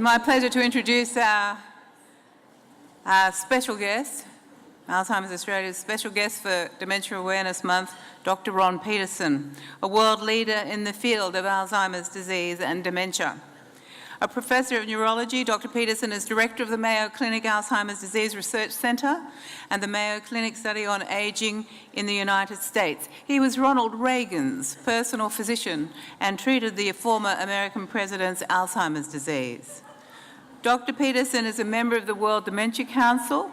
My pleasure to introduce our special guest, Alzheimer's Australia's special guest for Dementia Awareness Month, Dr. Ron Peterson, a world leader in the field of Alzheimer's disease and dementia. A professor of neurology, Dr. Peterson is director of the Mayo Clinic Alzheimer's Disease Research Centre and the Mayo Clinic Study on Aging in the United States. He was Ronald Reagan's personal physician and treated the former American president's Alzheimer's disease. Dr. Peterson is a member of the World Dementia Council,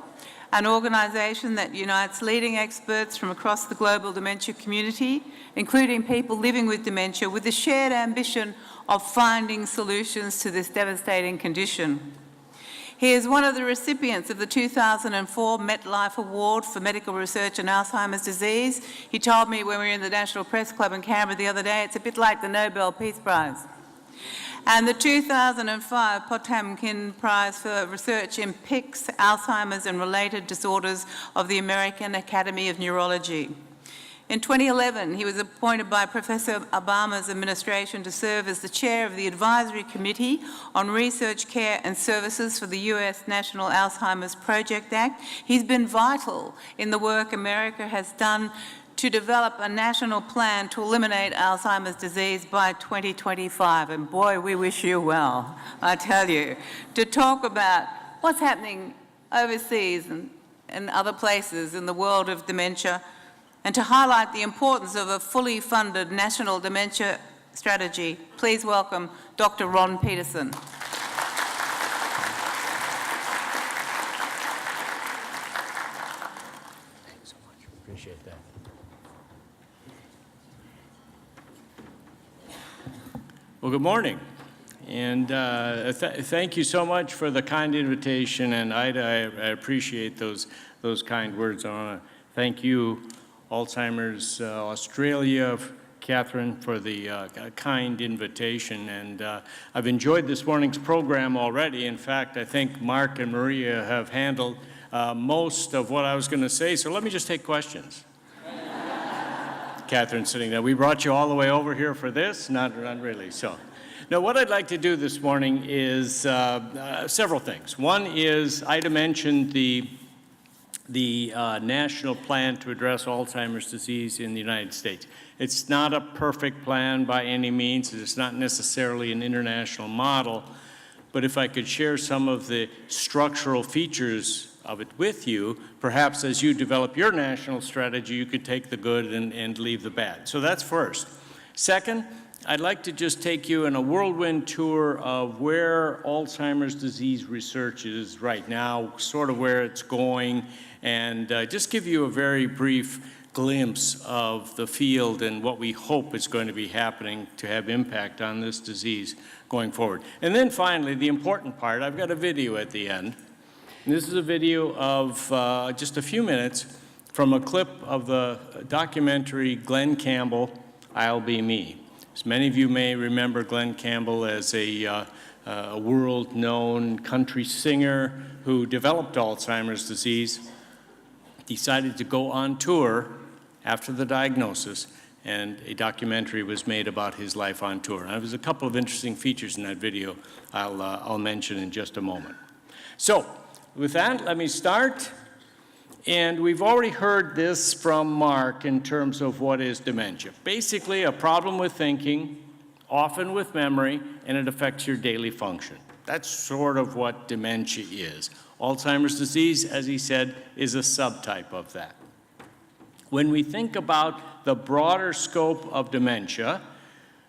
an organisation that unites leading experts from across the global dementia community, including people living with dementia, with the shared ambition of finding solutions to this devastating condition. He is one of the recipients of the 2004 MetLife Award for Medical Research in Alzheimer's Disease. He told me when we were in the National Press Club in Canberra the other day, it's a bit like the Nobel Peace Prize. And the 2005 Potemkin Prize for Research in PICS, Alzheimer's and Related Disorders of the American Academy of Neurology. In 2011, he was appointed by Professor Obama's administration to serve as the chair of the Advisory Committee on Research, Care and Services for the US National Alzheimer's Project Act. He's been vital in the work America has done to develop a national plan to eliminate Alzheimer's disease by 2025. And boy, we wish you well, I tell you, to talk about what's happening overseas and other places in the world of dementia, and to highlight the importance of a fully funded national dementia strategy. Please welcome Dr. Ron Peterson. Thanks so much. Appreciate that. Well, good morning, and thank you so much for the kind invitation, and I appreciate those kind words. I want to thank you, Alzheimer's Australia, Catherine, for the kind invitation, and I've enjoyed this morning's program already. In fact, I think Mark and Maria have handled most of what I was going to say, so let me just take questions. Catherine sitting there. We brought you all the way over here for this? Not really. So, now what I'd like to do this morning is several things. One is Ida mentioned the national plan to address Alzheimer's disease in the United States. It's not a perfect plan by any means. It's not necessarily an international model. But if I could share some of the structural features of it with you, perhaps as you develop your national strategy, you could take the good and leave the bad. So that's first. Second, I'd like to just take you on a whirlwind tour of where Alzheimer's disease research is right now, sort of where it's going, and just give you a very brief glimpse of the field and what we hope is going to be happening to have impact on this disease going forward. And then finally, the important part, I've got a video at the end. And this is a video of just a few minutes from a clip of the documentary Glenn Campbell, I'll Be Me. As many of you may remember Glenn Campbell as a world-known country singer who developed Alzheimer's disease, decided to go on tour after the diagnosis, and a documentary was made about his life on tour. And there's a couple of interesting features in that video I'll mention in just a moment. So, with that, let me start. And we've already heard this from Mark in terms of what is dementia. Basically, a problem with thinking, often with memory, and it affects your daily function. That's sort of what dementia is. Alzheimer's disease, as he said, is a subtype of that. When we think about the broader scope of dementia,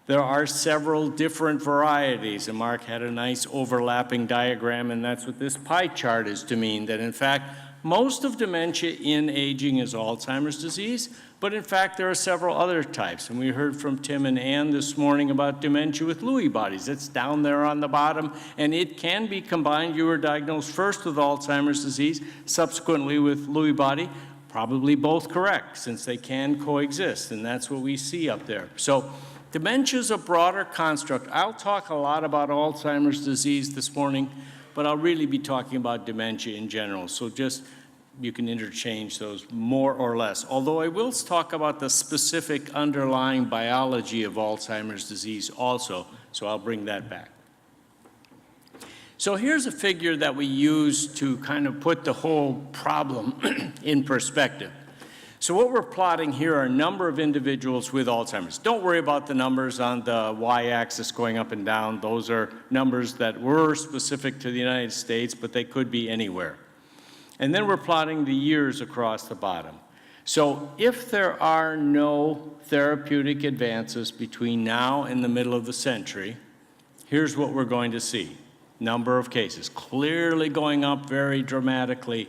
there are several different varieties, and Mark had a nice overlapping diagram, and that's what this pie chart is to mean, that in fact, most of dementia in aging is Alzheimer's disease, but in fact, there are several other types. And we heard from Tim and Ann this morning about dementia with Lewy bodies. It's down there on the bottom, and it can be combined. You were diagnosed first with Alzheimer's disease, subsequently with Lewy body. Probably both correct, since they can coexist, and that's what we see up there. So dementia is a broader construct. I'll talk a lot about Alzheimer's disease this morning, but I'll really be talking about dementia in general. So just, you can interchange those more or less. Although I will talk about the specific underlying biology of Alzheimer's disease also, so I'll bring that back. So here's a figure that we use to kind of put the whole problem in perspective. So what we're plotting here are a number of individuals with Alzheimer's. Don't worry about the numbers on the y-axis going up and down. Those are numbers that were specific to the United States, but they could be anywhere. And then we're plotting the years across the bottom. So if there are no therapeutic advances between now and the middle of the century, here's what we're going to see. Number of cases clearly going up very dramatically.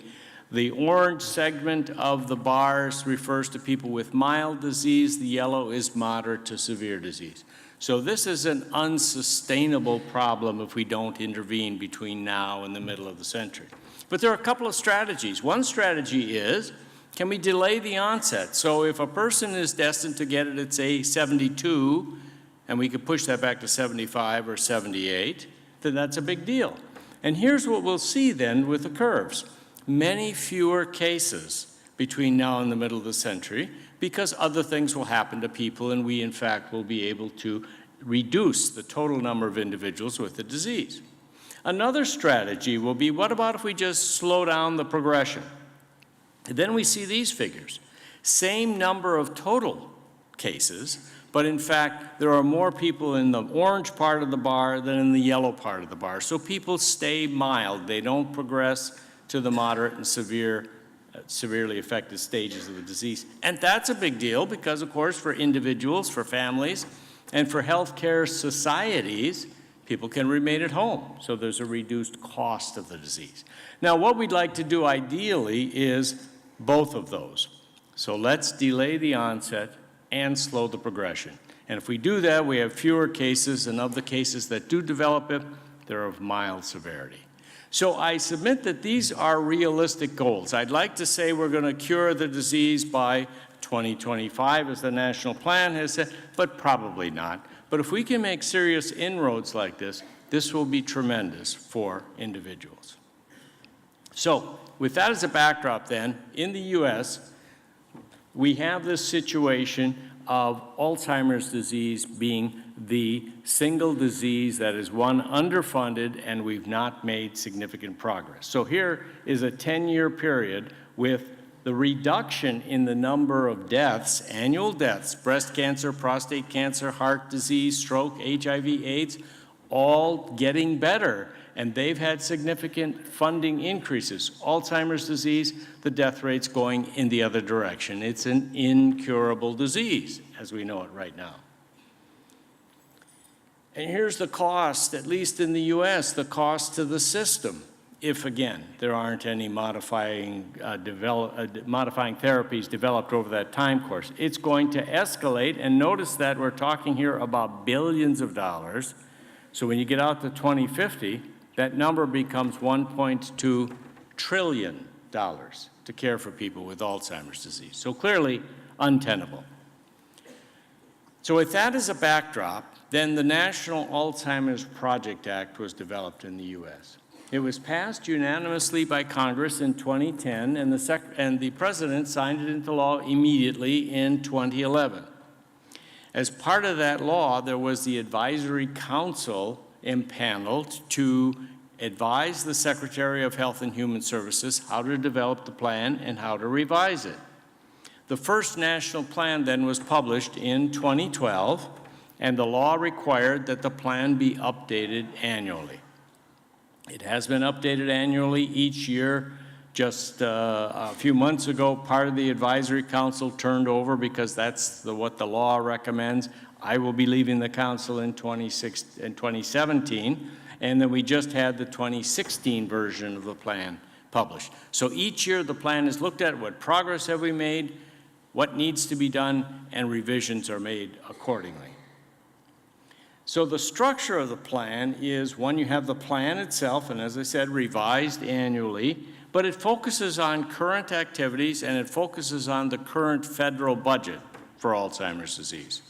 The orange segment of the bars refers to people with mild disease. The yellow is moderate to severe disease. So this is an unsustainable problem if we don't intervene between now and the middle of the century. But there are a couple of strategies. One strategy is, can we delay the onset? So if a person is destined to get it at, say, 72, and we could push that back to 75 or 78, then that's a big deal. And here's what we'll see then with the curves. Many fewer cases between now and the middle of the century because other things will happen to people, and we, in fact, will be able to reduce the total number of individuals with the disease. Another strategy will be, what about if we just slow down the progression? And then we see these figures. Same number of total cases, but in fact, there are more people in the orange part of the bar than in the yellow part of the bar. So people stay mild. They don't progress to the moderate and severely affected stages of the disease. And that's a big deal because, of course, for individuals, for families, and for healthcare societies, people can remain at home. So there's a reduced cost of the disease. Now, what we'd like to do ideally is both of those. So let's delay the onset and slow the progression. And if we do that, we have fewer cases, and of the cases that do develop it, they're of mild severity. So I submit that these are realistic goals. I'd like to say we're going to cure the disease by 2025, as the national plan has said, but probably not. But if we can make serious inroads like this, this will be tremendous for individuals. So with that as a backdrop then, in the US, we have this situation of Alzheimer's disease being the single disease that is one underfunded, and we've not made significant progress. So here is a 10-year period with the reduction in the number of deaths, annual deaths, breast cancer, prostate cancer, heart disease, stroke, HIV/AIDS, all getting better. And they've had significant funding increases. Alzheimer's disease, the death rate's going in the other direction. It's an incurable disease, as we know it right now. And here's the cost, at least in the US, the cost to the system, if, again, there aren't any modifying therapies developed over that time course. It's going to escalate, and notice that we're talking here about billions of dollars. So when you get out to 2050, that number becomes $1.2 trillion to care for people with Alzheimer's disease. So clearly untenable. So with that as a backdrop, then the National Alzheimer's Project Act was developed in the US. It was passed unanimously by Congress in 2010, and the President signed it into law immediately in 2011. As part of that law, there was the Advisory Council impaneled to advise the Secretary of Health and Human Services how to develop the plan and how to revise it. The first national plan then was published in 2012, and the law required that the plan be updated annually. It has been updated annually each year. Just a few months ago, part of the Advisory Council turned over because that's what the law recommends. I will be leaving the council in 2017, and then we just had the 2016 version of the plan published. So each year the plan is looked at, what progress have we made, what needs to be done, and revisions are made accordingly. So the structure of the plan is, one, you have the plan itself, and as I said, revised annually, but it focuses on current activities and it focuses on the current federal budget for Alzheimer's disease.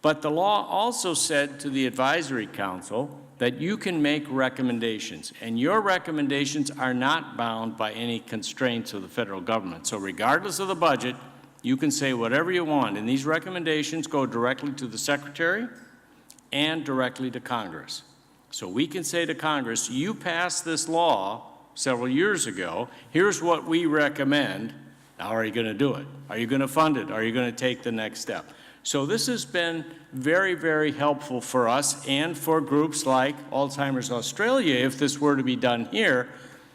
But the law also said to the Advisory Council that you can make recommendations, and your recommendations are not bound by any constraints of the federal government. So regardless of the budget, you can say whatever you want, and these recommendations go directly to the Secretary and directly to Congress. So we can say to Congress, you passed this law several years ago, here's what we recommend. Now, are you going to do it? Are you going to fund it? Are you going to take the next step? So this has been very, very helpful for us and for groups like Alzheimer's Australia, if this were to be done here,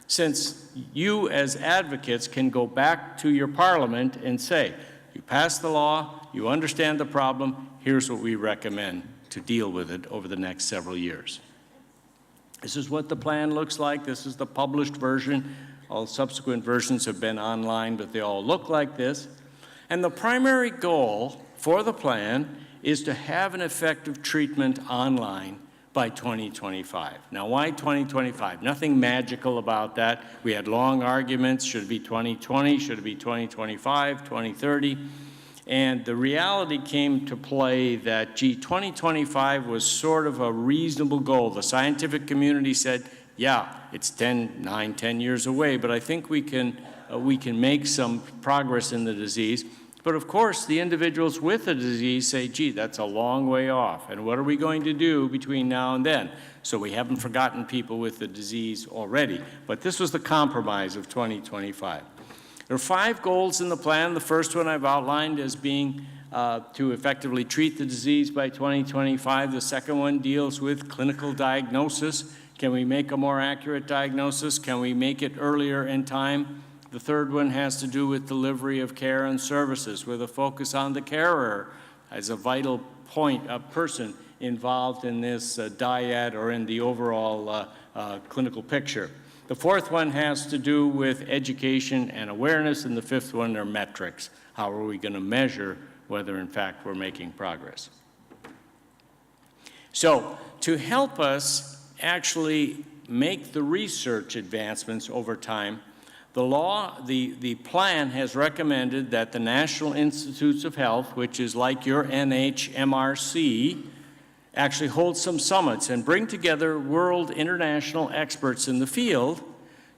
since you as advocates can go back to your parliament and say, you passed the law, you understand the problem, here's what we recommend to deal with it over the next several years. This is what the plan looks like. This is the published version. All subsequent versions have been online, but they all look like this. And the primary goal for the plan is to have an effective treatment online by 2025. Now, why 2025? Nothing magical about that. We had long arguments. Should it be 2020? Should it be 2025, 2030? And the reality came to play that, 2025 was sort of a reasonable goal. The scientific community said, yeah, it's 9, 10 years away, but I think we can make some progress in the disease. But of course, the individuals with the disease say, gee, that's a long way off, and what are we going to do between now and then? So we haven't forgotten people with the disease already, but this was the compromise of 2025. There are 5 goals in the plan. The first one I've outlined as being to effectively treat the disease by 2025. The second one deals with clinical diagnosis. Can we make a more accurate diagnosis? Can we make it earlier in time? The third one has to do with delivery of care and services, with a focus on the carer as a vital point, a person involved in this dyad or in the overall clinical picture. The fourth one has to do with education and awareness, and the fifth one are metrics. How are we going to measure whether, in fact, we're making progress? So, to help us actually make the research advancements over time, the plan has recommended that the National Institutes of Health, which is like your NHMRC, actually hold some summits and bring together world international experts in the field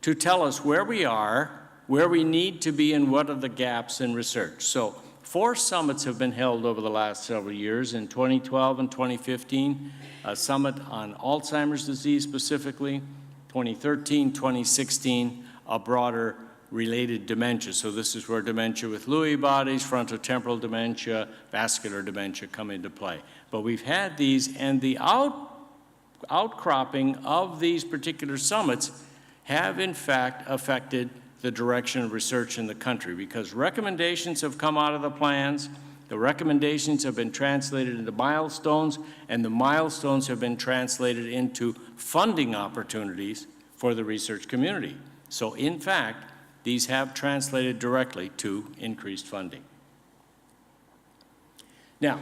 to tell us where we are, where we need to be, and what are the gaps in research. So 4 summits have been held over the last several years. In 2012 and 2015, a summit on Alzheimer's disease specifically, 2013, 2016, a broader related dementia. So this is where dementia with Lewy bodies, frontotemporal dementia, vascular dementia come into play. But we've had these, and the outcropping of these particular summits have in fact affected the direction of research in the country, because recommendations have come out of the plans, the recommendations have been translated into milestones, and the milestones have been translated into funding opportunities for the research community. So in fact, these have translated directly to increased funding. Now,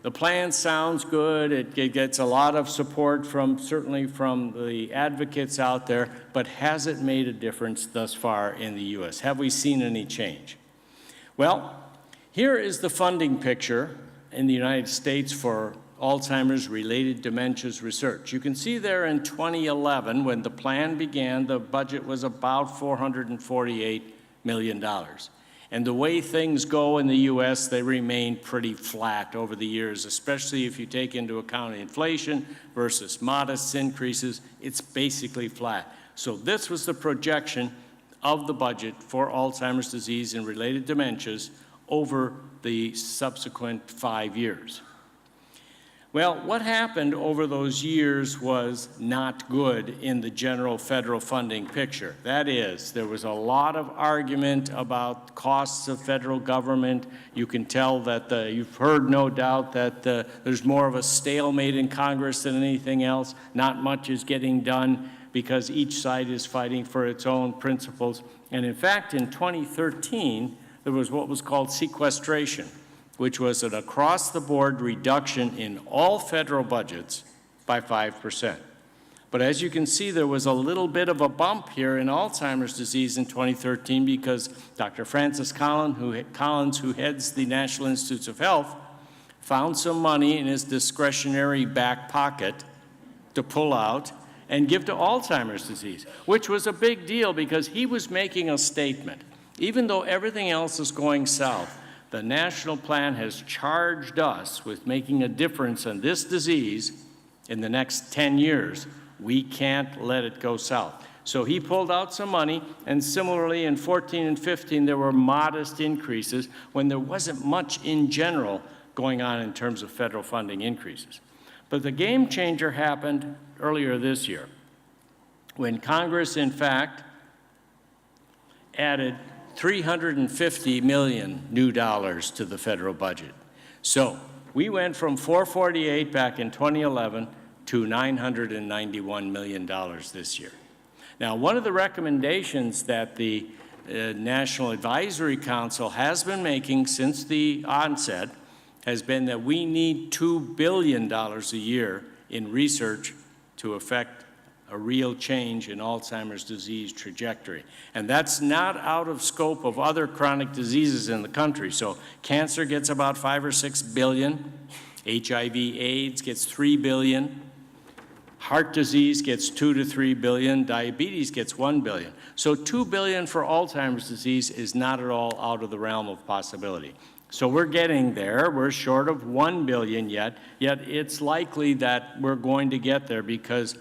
the plan sounds good. It gets a lot of support certainly from the advocates out there, but has it made a difference thus far in the U.S.? Have we seen any change? Well, here is the funding picture in the United States for Alzheimer's related dementias research. You can see there in 2011, when the plan began, the budget was about $448 million. And the way things go in the U.S., they remain pretty flat over the years, especially if you take into account inflation versus modest increases. It's basically flat. So this was the projection of the budget for Alzheimer's disease and related dementias over the subsequent 5 years. Well, what happened over those years was not good in the general federal funding picture. That is, there was a lot of argument about costs of federal government. You can tell that you've heard, no doubt, that there's more of a stalemate in Congress than anything else. Not much is getting done because each side is fighting for its own principles. And in fact, in 2013, there was what was called sequestration, which was an across-the-board reduction in all federal budgets by 5%. But as you can see, there was a little bit of a bump here in Alzheimer's disease in 2013 because Dr. Francis Collins, who heads the National Institutes of Health, found some money in his discretionary back pocket to pull out and give to Alzheimer's disease, which was a big deal because he was making a statement. Even though everything else is going south, the national plan has charged us with making a difference in this disease in the next 10 years. We can't let it go south. So he pulled out some money, and similarly in 14 and 15, there were modest increases when there wasn't much in general going on in terms of federal funding increases. But the game changer happened earlier this year, when Congress, in fact, added $350 million new dollars to the federal budget. So we went from 448 back in 2011 to $991 million this year. Now, one of the recommendations that the National Advisory Council has been making since the onset has been that we need $2 billion a year in research to affect a real change in Alzheimer's disease trajectory. And that's not out of scope of other chronic diseases in the country. So cancer gets about 5 or 6 billion, HIV/AIDS gets 3 billion, heart disease gets 2 to 3 billion, diabetes gets 1 billion. So 2 billion for Alzheimer's disease is not at all out of the realm of possibility. So we're getting there. We're short of 1 billion yet it's likely that we're going to get there because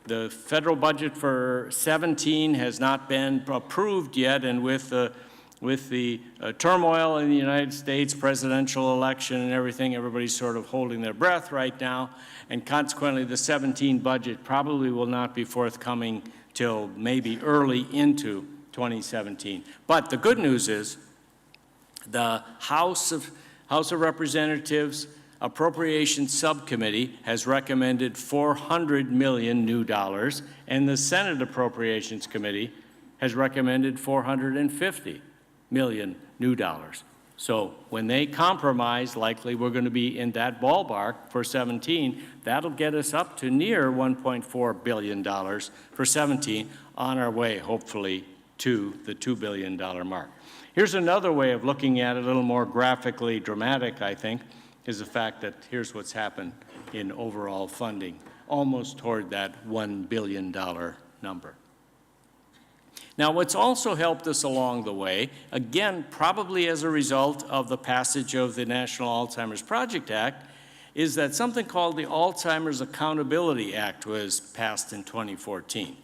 the federal budget for 17 has not been approved yet, and with the turmoil in the United States, presidential election and everything, everybody's sort of holding their breath right now, and consequently the 17 budget probably will not be forthcoming till maybe early into 2017. But the good news is the House of Representatives Appropriations Subcommittee has recommended $400 million new dollars, and the Senate Appropriations Committee has recommended $450 million new dollars. So when they compromise, likely we're going to be in that ballpark for 17. That'll get us up to near $1.4 billion for 17, on our way, hopefully, to the $2 billion mark. Here's another way of looking at it, a little more graphically dramatic, I think, is the fact that here's what's happened in overall funding, almost toward that $1 billion number. Now, what's also helped us along the way, again, probably as a result of the passage of the National Alzheimer's Project Act, is that something called the Alzheimer's Accountability Act was passed in 2014.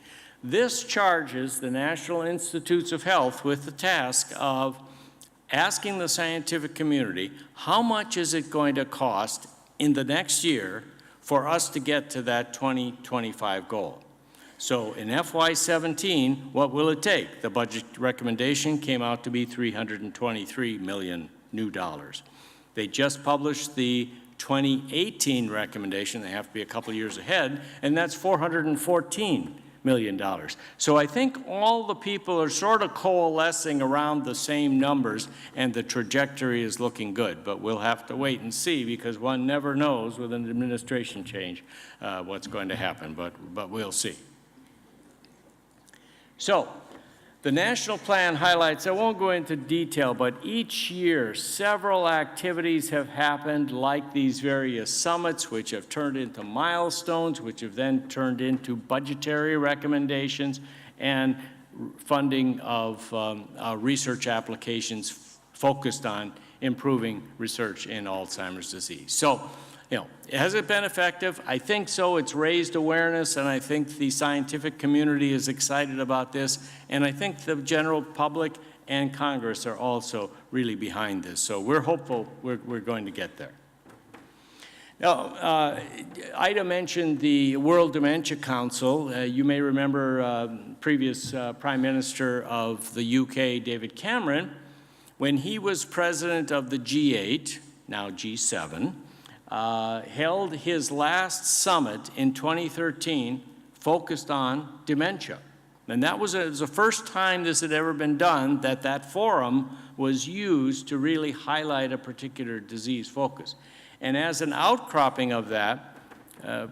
This charges the National Institutes of Health with the task of asking the scientific community, how much is it going to cost in the next year for us to get to that 2025 goal? So in FY17, what will it take? The budget recommendation came out to be $323 million new dollars. They just published the 2018 recommendation. They have to be a couple years ahead, and that's $414 million. So I think all the people are sort of coalescing around the same numbers, and the trajectory is looking good. But we'll have to wait and see, because one never knows with an administration change what's going to happen, but we'll see. So the national plan highlights, I won't go into detail, but each year several activities have happened, like these various summits, which have turned into milestones, which have then turned into budgetary recommendations and funding of research applications focused on improving research in Alzheimer's disease. So, has it been effective? I think so. It's raised awareness, and I think the scientific community is excited about this, and I think the general public and Congress are also really behind this. So we're hopeful we're going to get there. Now, Ida mentioned the World Dementia Council. You may remember previous Prime Minister of the UK, David Cameron, when he was president of the G8, now G7, held his last summit in 2013 focused on dementia. And that was the first time this had ever been done, that forum was used to really highlight a particular disease focus. And as an outcropping of that,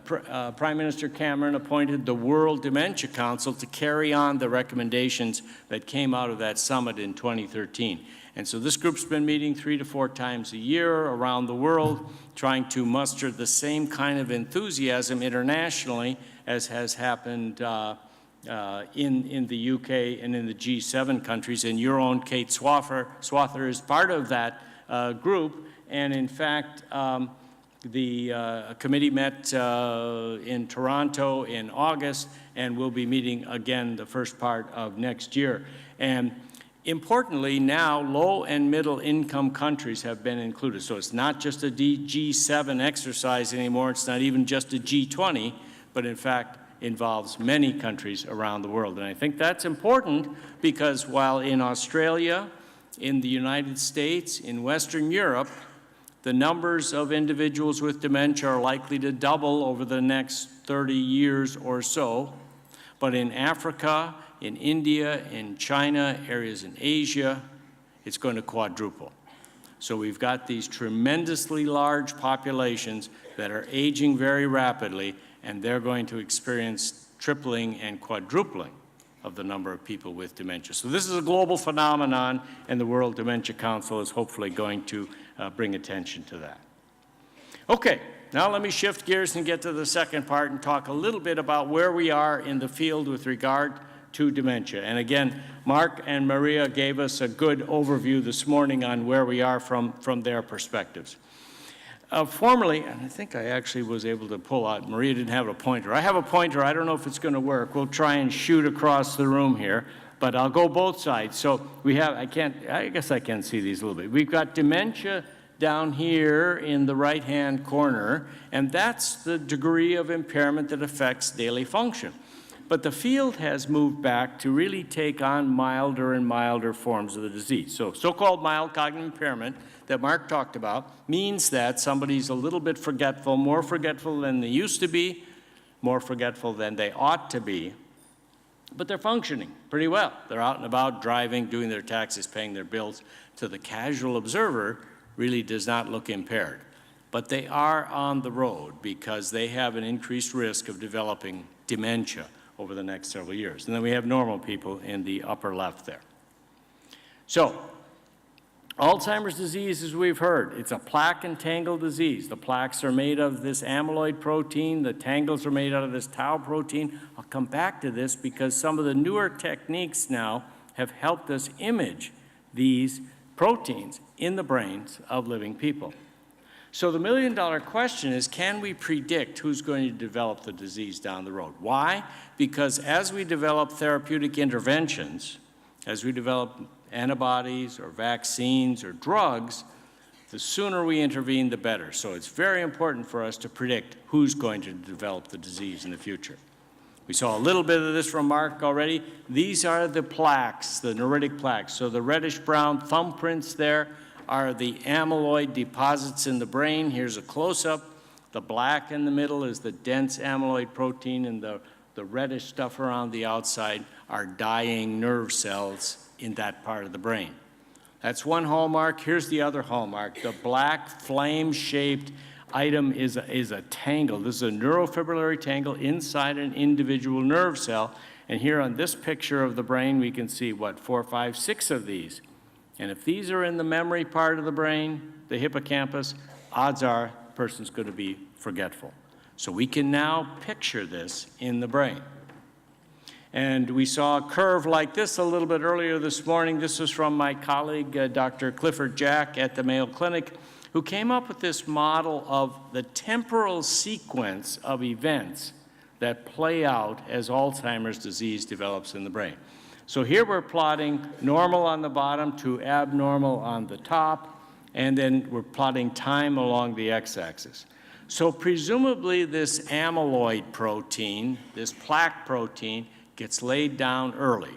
Prime Minister Cameron appointed the World Dementia Council to carry on the recommendations that came out of that summit in 2013. And so this group's been meeting 3 to 4 times a year around the world, trying to muster the same kind of enthusiasm internationally as has happened in the UK and in the G7 countries. And your own Kate Swather is part of that group. And in fact, The committee met in Toronto in August, and we'll be meeting again the first part of next year. And importantly, now low and middle income countries have been included. So it's not just a G7 exercise anymore. It's not even just a G20, but in fact involves many countries around the world. And I think that's important because while in Australia, in the United States, in Western Europe, the numbers of individuals with dementia are likely to double over the next 30 years or so. But in Africa, in India, in China, areas in Asia, it's going to quadruple. So we've got these tremendously large populations that are aging very rapidly, and they're going to experience tripling and quadrupling of the number of people with dementia. So this is a global phenomenon, and the World Dementia Council is hopefully going to bring attention to that. Okay, now let me shift gears and get to the second part and talk a little bit about where we are in the field with regard to dementia. And again, Mark and Maria gave us a good overview this morning on where we are from their perspectives. Formerly, and I think I actually was able to pull out, Maria didn't have a pointer. I have a pointer, I don't know if it's going to work. We'll try and shoot across the room here, but I'll go both sides. So we have, I guess I can see these a little bit. We've got dementia down here in the right-hand corner, and that's the degree of impairment that affects daily function. But the field has moved back to really take on milder and milder forms of the disease. So so-called mild cognitive impairment that Mark talked about means that somebody's a little bit forgetful, more forgetful than they used to be, more forgetful than they ought to be, but they're functioning pretty well. They're out and about, driving, doing their taxes, paying their bills. To the casual observer, really does not look impaired. But they are on the road because they have an increased risk of developing dementia over the next several years. And then we have normal people in the upper left there. So, Alzheimer's disease, as we've heard, it's a plaque and tangle disease. The plaques are made of this amyloid protein. The tangles are made out of this tau protein. I'll come back to this because some of the newer techniques now have helped us image these proteins in the brains of living people. So the million-dollar question is, can we predict who's going to develop the disease down the road? Why? Because as we develop therapeutic interventions, as we develop antibodies or vaccines or drugs, the sooner we intervene, the better. So it's very important for us to predict who's going to develop the disease in the future. We saw a little bit of this from Mark already. These are the plaques, the neuritic plaques. So the reddish-brown thumbprints there are the amyloid deposits in the brain. Here's a close-up. The black in the middle is the dense amyloid protein, and the reddish stuff around the outside are dying nerve cells in that part of the brain. That's one hallmark. Here's the other hallmark. The black flame-shaped item is a tangle. This is a neurofibrillary tangle inside an individual nerve cell. And here on this picture of the brain, we can see, 4, 5, 6 of these. And if these are in the memory part of the brain, the hippocampus, odds are the person's going to be forgetful. So we can now picture this in the brain. And we saw a curve like this a little bit earlier this morning. This was from my colleague, Dr. Clifford Jack at the Mayo Clinic, who came up with this model of the temporal sequence of events that play out as Alzheimer's disease develops in the brain. So here we're plotting normal on the bottom to abnormal on the top, and then we're plotting time along the x-axis. So presumably this amyloid protein, this plaque protein, gets laid down early.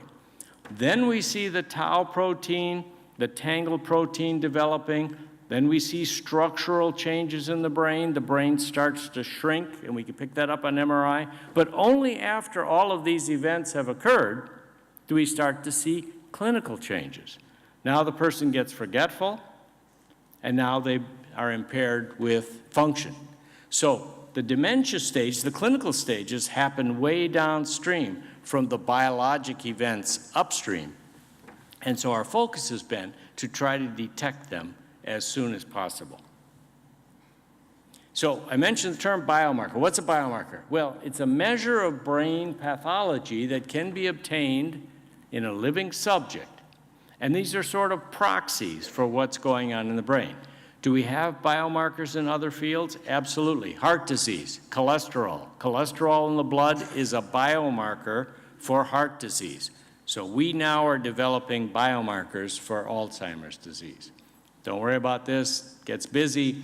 Then we see the tau protein, the tangle protein developing. Then we see structural changes in the brain. The brain starts to shrink, and we can pick that up on MRI. But only after all of these events have occurred do we start to see clinical changes. Now the person gets forgetful, and now they are impaired with function. So the dementia stage, the clinical stages, happen way downstream from the biologic events upstream. And so our focus has been to try to detect them as soon as possible. So I mentioned the term biomarker. What's a biomarker? Well, it's a measure of brain pathology that can be obtained in a living subject. And these are sort of proxies for what's going on in the brain. Do we have biomarkers in other fields? Absolutely. Heart disease, cholesterol. Cholesterol in the blood is a biomarker for heart disease. So we now are developing biomarkers for Alzheimer's disease. Don't worry about this, it gets busy.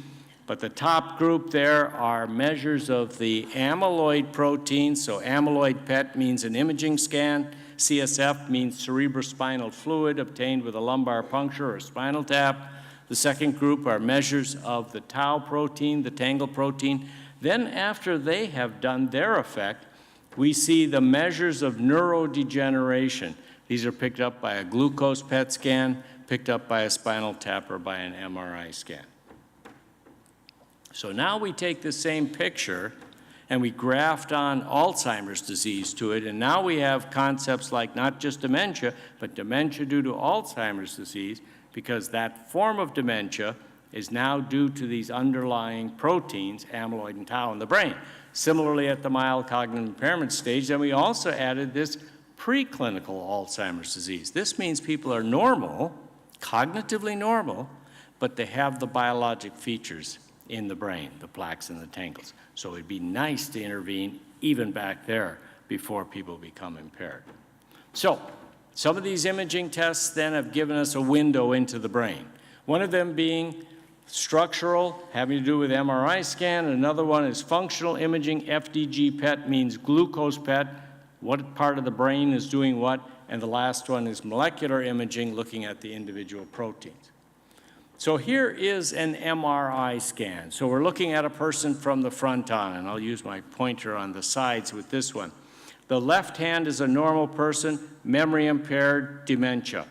But the top group there are measures of the amyloid protein. So amyloid PET means an imaging scan. CSF means cerebrospinal fluid obtained with a lumbar puncture or spinal tap. The second group are measures of the tau protein, the tangle protein. Then after they have done their effect, we see the measures of neurodegeneration. These are picked up by a glucose PET scan, picked up by a spinal tap or by an MRI scan. So now we take the same picture and we graft on Alzheimer's disease to it, and now we have concepts like not just dementia, but dementia due to Alzheimer's disease, because that form of dementia is now due to these underlying proteins, amyloid and tau, in the brain. Similarly, at the mild cognitive impairment stage, then we also added this preclinical Alzheimer's disease. This means people are normal, cognitively normal, but they have the biologic features in the brain, the plaques and the tangles. So it'd be nice to intervene even back there before people become impaired. So some of these imaging tests then have given us a window into the brain. One of them being structural, having to do with MRI scan. Another one is functional imaging. FDG PET means glucose PET, what part of the brain is doing what. And the last one is molecular imaging, looking at the individual proteins. So here is an MRI scan. So we're looking at a person from the front on, and I'll use my pointer on the sides with this one. The left hand is a normal person, memory impaired, dementia.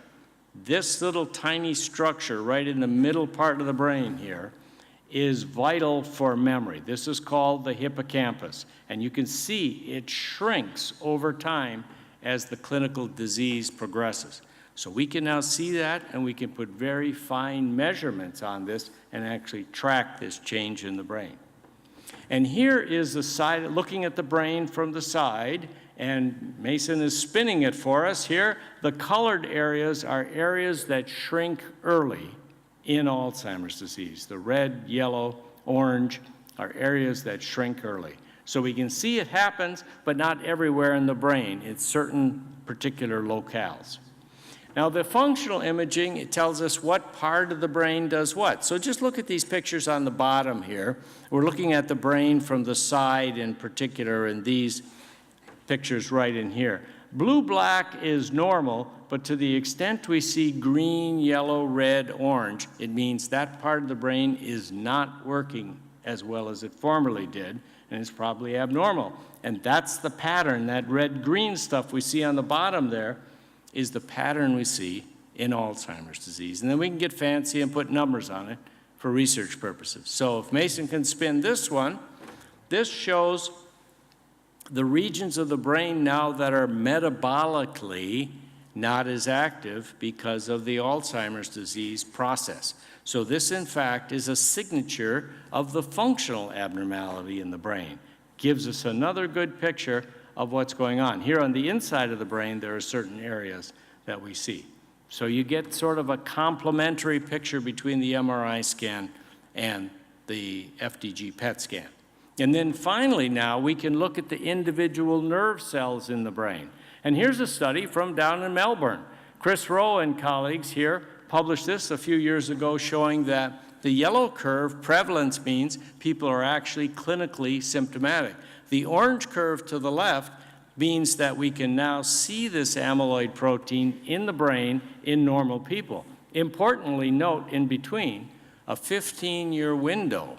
This little tiny structure right in the middle part of the brain here is vital for memory. This is called the hippocampus, and you can see it shrinks over time as the clinical disease progresses. So we can now see that, and we can put very fine measurements on this and actually track this change in the brain. And here is the side, looking at the brain from the side, and Mason is spinning it for us here. The colored areas are areas that shrink early in Alzheimer's disease. The red, yellow, orange are areas that shrink early. So we can see it happens, but not everywhere in the brain. It's certain particular locales. Now, the functional imaging, it tells us what part of the brain does what. So just look at these pictures on the bottom here. We're looking at the brain from the side in particular, in these pictures right in here. Blue-black is normal, but to the extent we see green, yellow, red, orange, it means that part of the brain is not working as well as it formerly did, and it's probably abnormal. And that's the pattern, that red-green stuff we see on the bottom there, is the pattern we see in Alzheimer's disease. And then we can get fancy and put numbers on it for research purposes. So if Mason can spin this one, this shows the regions of the brain now that are metabolically not as active because of the Alzheimer's disease process. So this, in fact, is a signature of the functional abnormality in the brain. Gives us another good picture of what's going on. Here on the inside of the brain, there are certain areas that we see. So you get sort of a complementary picture between the MRI scan and the FDG PET scan. And then finally now, we can look at the individual nerve cells in the brain. And here's a study from down in Melbourne. Chris Rowe and colleagues here published this a few years ago, showing that the yellow curve, prevalence, means people are actually clinically symptomatic. The orange curve to the left means that we can now see this amyloid protein in the brain in normal people. Importantly, note in between, a 15-year window.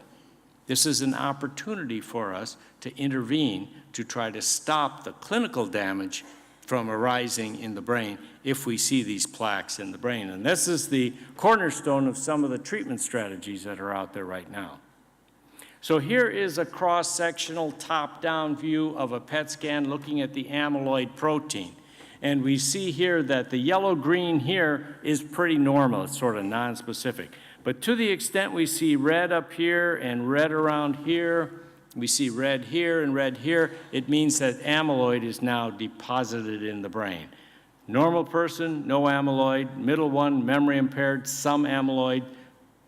This is an opportunity for us to intervene to try to stop the clinical damage from arising in the brain if we see these plaques in the brain. And this is the cornerstone of some of the treatment strategies that are out there right now. So here is a cross-sectional top-down view of a PET scan looking at the amyloid protein. And we see here that the yellow-green here is pretty normal. It's sort of nonspecific. But to the extent we see red up here and red around here, we see red here and red here, it means that amyloid is now deposited in the brain. Normal person, no amyloid. Middle one, memory impaired, some amyloid.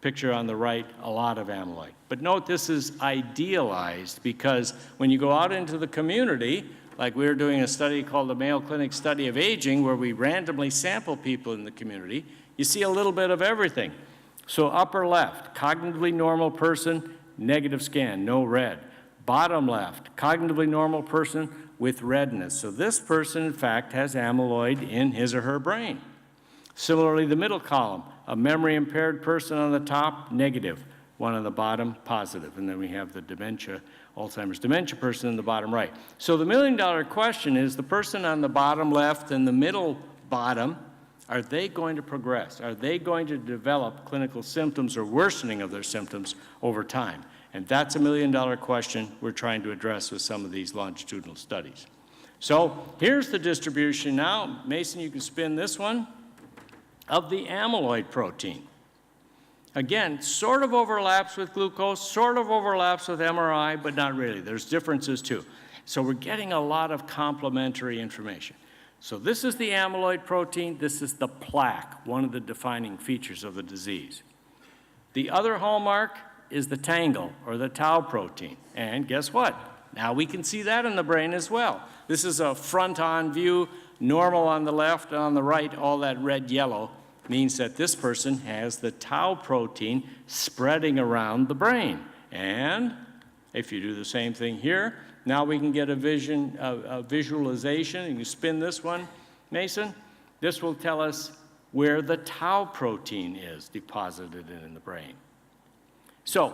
Picture on the right, a lot of amyloid. But note this is idealized because when you go out into the community, like we're doing a study called the Mayo Clinic Study of Aging, where we randomly sample people in the community, you see a little bit of everything. So upper left, cognitively normal person, negative scan, no red. Bottom left, cognitively normal person with redness. So this person, in fact, has amyloid in his or her brain. Similarly, the middle column, a memory-impaired person on the top, negative. One on the bottom, positive. And then we have the dementia, Alzheimer's dementia person in the bottom right. So the million-dollar question is, the person on the bottom left and the middle bottom, are they going to progress? Are they going to develop clinical symptoms or worsening of their symptoms over time? And that's a million-dollar question we're trying to address with some of these longitudinal studies. So here's the distribution now. Mason, you can spin this one, of the amyloid protein. Again, sort of overlaps with glucose, sort of overlaps with MRI, but not really. There's differences too. So we're getting a lot of complementary information. So this is the amyloid protein. This is the plaque, one of the defining features of the disease. The other hallmark is the tangle, or the tau protein. And guess what? Now we can see that in the brain as well. This is a front-on view, normal on the left, and on the right, all that red-yellow means that this person has the tau protein spreading around the brain. And if you do the same thing here, now we can get a visualization. You can spin this one, Mason. This will tell us where the tau protein is deposited in the brain. So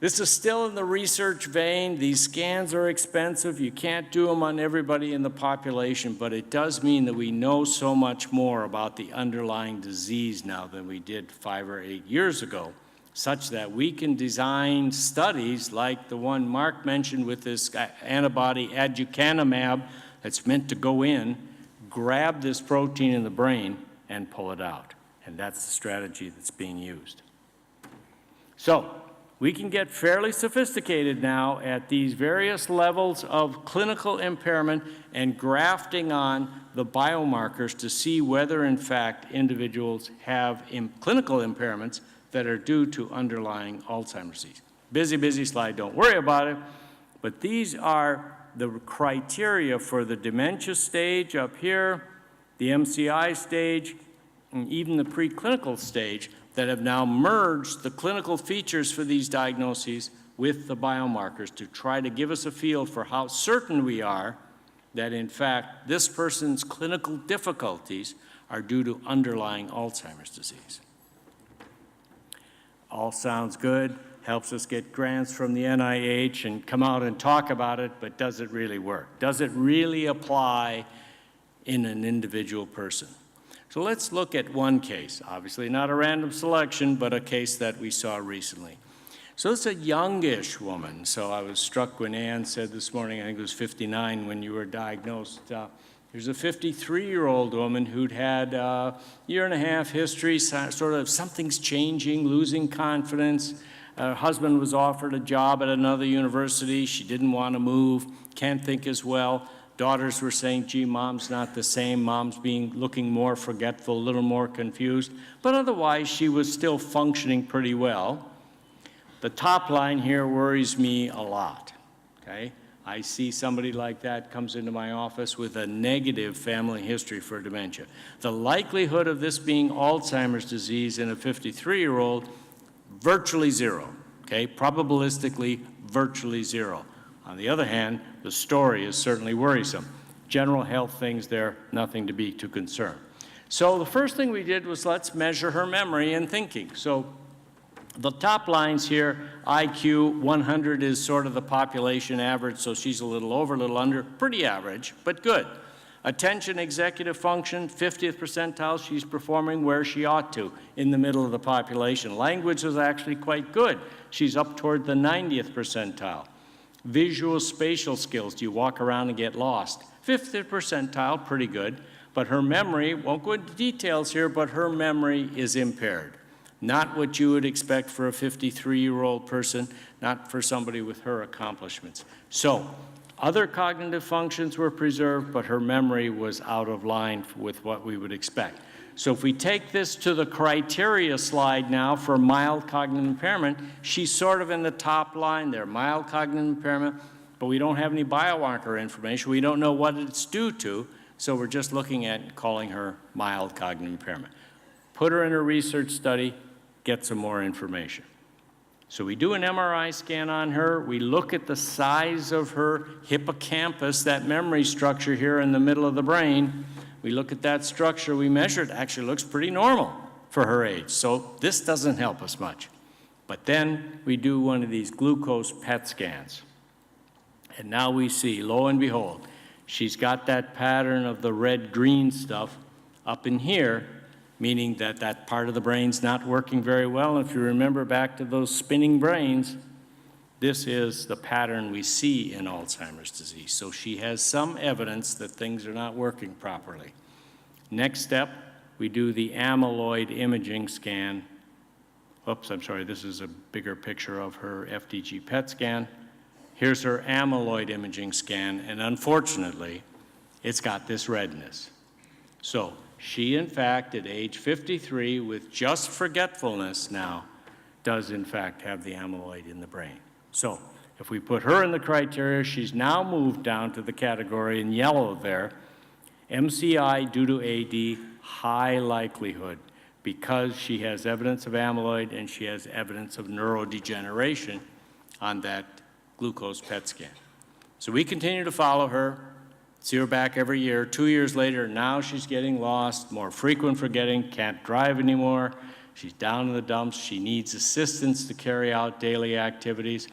this is still in the research vein. These scans are expensive. You can't do them on everybody in the population, but it does mean that we know so much more about the underlying disease now than we did 5 or 8 years ago, such that we can design studies like the one Mark mentioned with this antibody aducanumab that's meant to go in, grab this protein in the brain, and pull it out. And that's the strategy that's being used. So we can get fairly sophisticated now at these various levels of clinical impairment and grafting on the biomarkers to see whether, in fact, individuals have clinical impairments that are due to underlying Alzheimer's disease. Busy slide, don't worry about it. But these are the criteria for the dementia stage up here, the MCI stage, and even the preclinical stage that have now merged the clinical features for these diagnoses with the biomarkers to try to give us a feel for how certain we are that, in fact, this person's clinical difficulties are due to underlying Alzheimer's disease. All sounds good, helps us get grants from the NIH and come out and talk about it, but does it really work? Does it really apply in an individual person? So let's look at one case, obviously not a random selection, but a case that we saw recently. So it's a youngish woman. So I was struck when Ann said this morning, I think it was 59 when you were diagnosed. Here's a 53-year-old woman who'd had a year-and-a-half history, sort of something's changing, losing confidence. Her husband was offered a job at another university. She didn't want to move, can't think as well. Daughters were saying, gee, mom's not the same. Mom's looking more forgetful, a little more confused. But otherwise, she was still functioning pretty well. The top line here worries me a lot, okay? I see somebody like that comes into my office with a negative family history for dementia. The likelihood of this being Alzheimer's disease in a 53-year-old, virtually zero, okay? Probabilistically, virtually zero. On the other hand, the story is certainly worrisome. General health things there, nothing to be too concerned. So the first thing we did was let's measure her memory and thinking. So the top lines here, IQ 100 is sort of the population average, so she's a little over, a little under, pretty average, but good. Attention, executive function, 50th percentile, she's performing where she ought to, in the middle of the population. Language is actually quite good. She's up toward the 90th percentile. Visual spatial skills, do you walk around and get lost? 50th percentile, pretty good, but her memory, won't go into details here, but her memory is impaired. Not what you would expect for a 53-year-old person, not for somebody with her accomplishments. So, other cognitive functions were preserved, but her memory was out of line with what we would expect. So if we take this to the criteria slide now for mild cognitive impairment, she's sort of in the top line there, mild cognitive impairment, but we don't have any biomarker information. We don't know what it's due to, so we're just looking at calling her mild cognitive impairment. Put her in a research study, get some more information. So we do an MRI scan on her. We look at the size of her hippocampus, that memory structure here in the middle of the brain. We look at that structure. We measure it. Actually looks pretty normal for her age. So this doesn't help us much. But then we do one of these glucose PET scans. And now we see, lo and behold, she's got that pattern of the red-green stuff up in here, meaning that that part of the brain's not working very well. If you remember back to those spinning brains, this is the pattern we see in Alzheimer's disease. So she has some evidence that things are not working properly. Next step, we do the amyloid imaging scan. Oops, I'm sorry, this is a bigger picture of her FDG PET scan. Here's her amyloid imaging scan, and unfortunately, it's got this redness. So she, in fact, at age 53, with just forgetfulness now, does in fact have the amyloid in the brain. So if we put her in the criteria, she's now moved down to the category in yellow there, MCI due to AD, high likelihood, because she has evidence of amyloid and she has evidence of neurodegeneration on that glucose PET scan. So we continue to follow her, see her back every year. 2 years later, now she's getting lost, more frequent forgetting, can't drive anymore. She's down in the dumps. She needs assistance to carry out daily activities.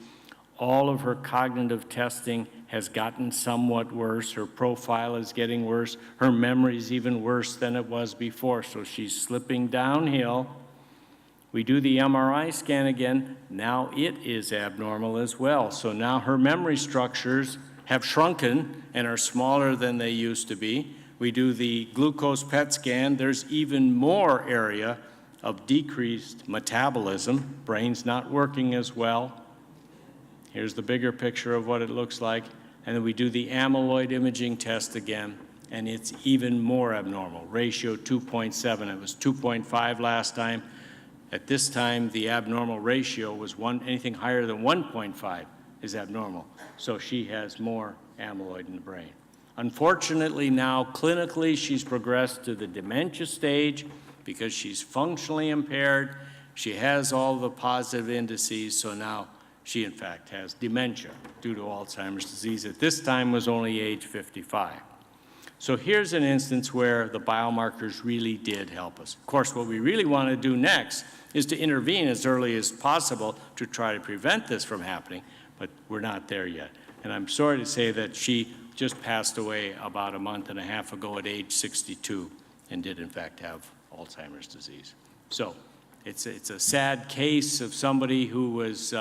All of her cognitive testing has gotten somewhat worse. Her profile is getting worse. Her memory is even worse than it was before, so she's slipping downhill. We do the MRI scan again. Now it is abnormal as well. So now her memory structures have shrunken and are smaller than they used to be. We do the glucose PET scan. There's even more area of decreased metabolism. Brain's not working as well. Here's the bigger picture of what it looks like. And then we do the amyloid imaging test again, and it's even more abnormal. Ratio 2.7. It was 2.5 last time. At this time, the abnormal ratio was anything higher than 1.5 is abnormal. So she has more amyloid in the brain. Unfortunately, now clinically, she's progressed to the dementia stage because she's functionally impaired. She has all the positive indices, so now she, in fact, has dementia due to Alzheimer's disease. At this time was only age 55. So here's an instance where the biomarkers really did help us. Of course, what we really want to do next is to intervene as early as possible to try to prevent this from happening, but we're not there yet. And I'm sorry to say that she just passed away about a month and a half ago at age 62 and did, in fact, have Alzheimer's disease. So it's a sad case of somebody who was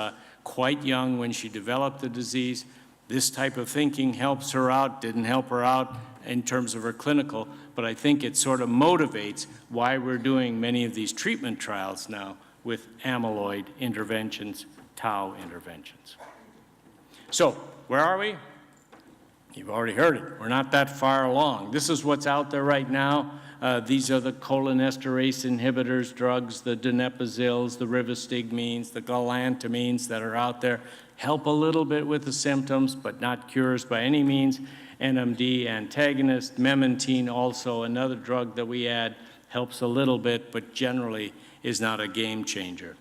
quite young when she developed the disease. This type of thinking helps her out, didn't help her out in terms of her clinical, but I think it sort of motivates why we're doing many of these treatment trials now with amyloid interventions, tau interventions. So where are we? You've already heard it. We're not that far along. This is what's out there right now. These are the cholinesterase inhibitors drugs, the donepezils, the rivastigmines, the galantamines that are out there. Help a little bit with the symptoms, but not cures by any means. NMD antagonist, memantine also, another drug that we add, helps a little bit, but generally is not a game changer.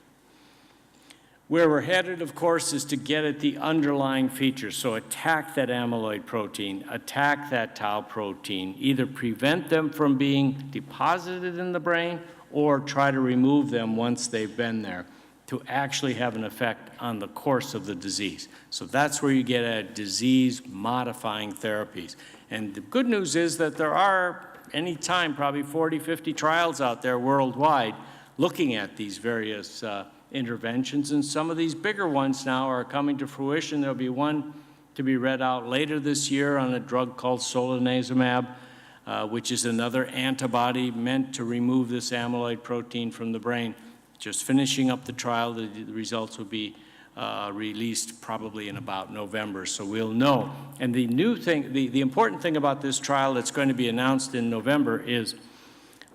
Where we're headed, of course, is to get at the underlying features. So attack that amyloid protein, attack that tau protein, either prevent them from being deposited in the brain or try to remove them once they've been there to actually have an effect on the course of the disease. So that's where you get at disease-modifying therapies. And the good news is that there are, anytime, probably 40, 50 trials out there worldwide looking at these various interventions, and some of these bigger ones now are coming to fruition. There'll be one to be read out later this year on a drug called solanezumab, which is another antibody meant to remove this amyloid protein from the brain. Just finishing up the trial, the results will be released probably in about November, so we'll know. And the new thing, the important thing about this trial that's going to be announced in November is